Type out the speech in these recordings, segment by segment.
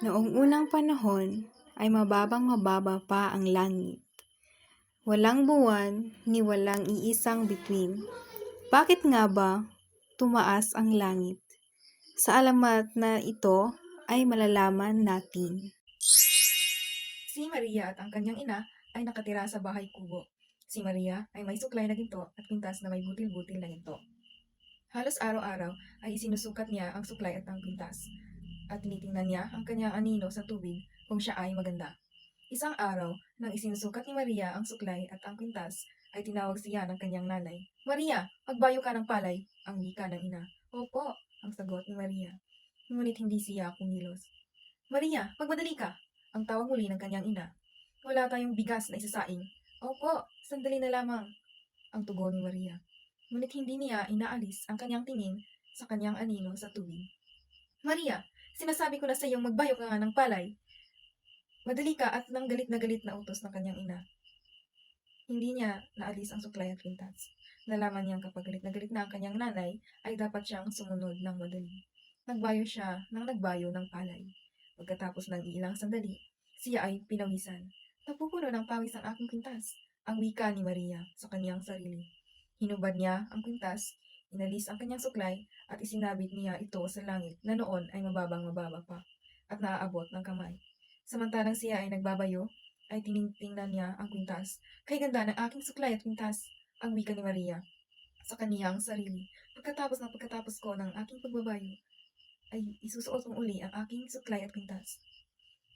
Noong unang panahon ay mababang-mababa pa ang langit. Walang buwan ni walang iisang bituin. Bakit nga ba tumaas ang langit? Sa alamat na ito ay malalaman natin. Si Maria at ang kanyang ina ay nakatira sa bahay kubo. Si Maria ay may suklay na ginto at pintas na may butil-butil na ginto. Halos araw-araw ay isinusukat niya ang suklay at ang pintas at tinitingnan niya ang kanyang anino sa tubig kung siya ay maganda. Isang araw, nang isinusukat ni Maria ang suklay at ang pintas, ay tinawag siya ng kanyang nanay. Maria, magbayo ka ng palay, ang wika ng ina. Opo, ang sagot ni Maria. Ngunit hindi siya kumilos. Maria, magmadali ka, ang tawag muli ng kanyang ina. Wala tayong bigas na isasaing. Opo, sandali na lamang, ang tugon ni Maria. Ngunit hindi niya inaalis ang kanyang tingin sa kanyang anino sa tubig. Maria, sinasabi ko na sa iyong magbayo ka nga ng palay. Madali ka at nang galit na utos ng kanyang ina. Hindi niya naalis ang suklay at pintas. Nalaman niyang kapag galit na ang kanyang nanay, ay dapat siyang sumunod ng madali. Nagbayo siya ng nagbayo ng palay. Pagkatapos ng ilang sandali, siya ay pinawisan. Napupuno ng pawis ang aking pintas, ang wika ni Maria sa kanyang sarili. Hinubad niya ang kwintas, inalis ang kanyang suklay, at isinabit niya ito sa langit na noon ay mababang-mababa pa at naaabot ng kamay. Samantalang siya ay nagbabayo, ay tinitingnan niya ang kwintas. Kay ganda ng aking suklay at kwintas, ang wika ni Maria sa kaniyang sarili. Pagkatapos ko ng aking pagbabayo, ay isusuot mo uli ang aking suklay at kwintas.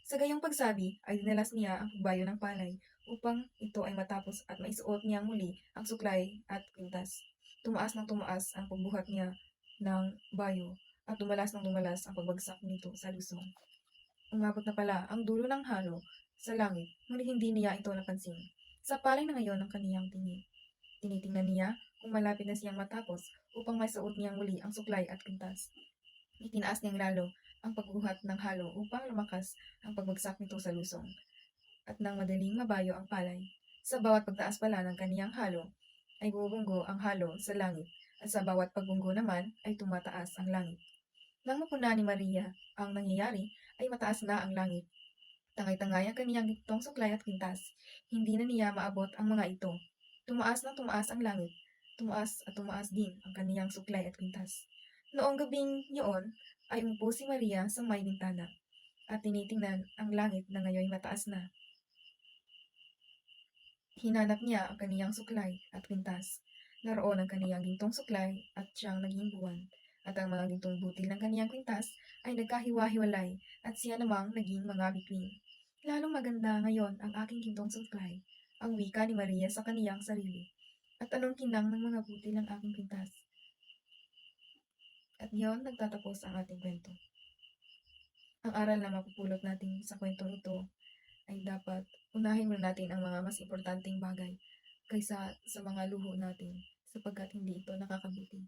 Sa gayong pagsabi, ay dinalas niya ang pagbayo ng palay upang ito ay matapos at maisuot niya muli ang suklay at kwintas. Tumaas ng tumaas ang pagbuhat niya ng bayo at dumalas ng dumalas ang pagbagsak nito sa lusong. Umabot na pala ang dulo ng halo sa langit, ngunit hindi niya ito napansin. Sa palay na ngayon ang kaniyang tingin. Tinitingnan niya kung malapit na siyang matapos upang maisuot niyang muli ang suklay at kwintas. Itinaas niyang lalo ang pagbuhat ng halo upang lumakas ang pagbagsak nito sa lusong at nang madaling mabayo ang palay. Sa bawat pagtaas pala ng kaniyang halo, ay bumubunggo ang halo sa langit at sa bawat pagbunggo naman ay tumataas ang langit. Nang mapuna ni Maria ang nangyayari, ay mataas na ang langit. Tangay-tangay ang kaniyang gintong suklay at kwintas. Hindi na niya maabot ang mga ito. Tumaas na tumaas ang langit. Tumaas at tumaas din ang kaniyang suklay at kwintas. Noong gabing yun, ay umupo si Maria sa may bintana at tinitingnan ang langit na ngayon mataas na. Hinanap niya ang kaniyang suklay at kwintas. Naroon ang kaniyang gintong suklay at siyang naging buwan. At ang mga gintong butil ng kaniyang kwintas ay nagkahiwa-hiwalay at siya namang naging mga bituin. Lalong maganda ngayon ang aking gintong suklay, ang wika ni Maria sa kaniyang sarili. At anong kinang ng mga butil ng aking kwintas? At yon nagtatapos ang ating kwento. Ang aral na mapupulot natin sa kwentong ito ay dapat unahin muna natin ang mga mas importanteng bagay kaysa sa mga luho natin sapagkat hindi ito nakakabuti.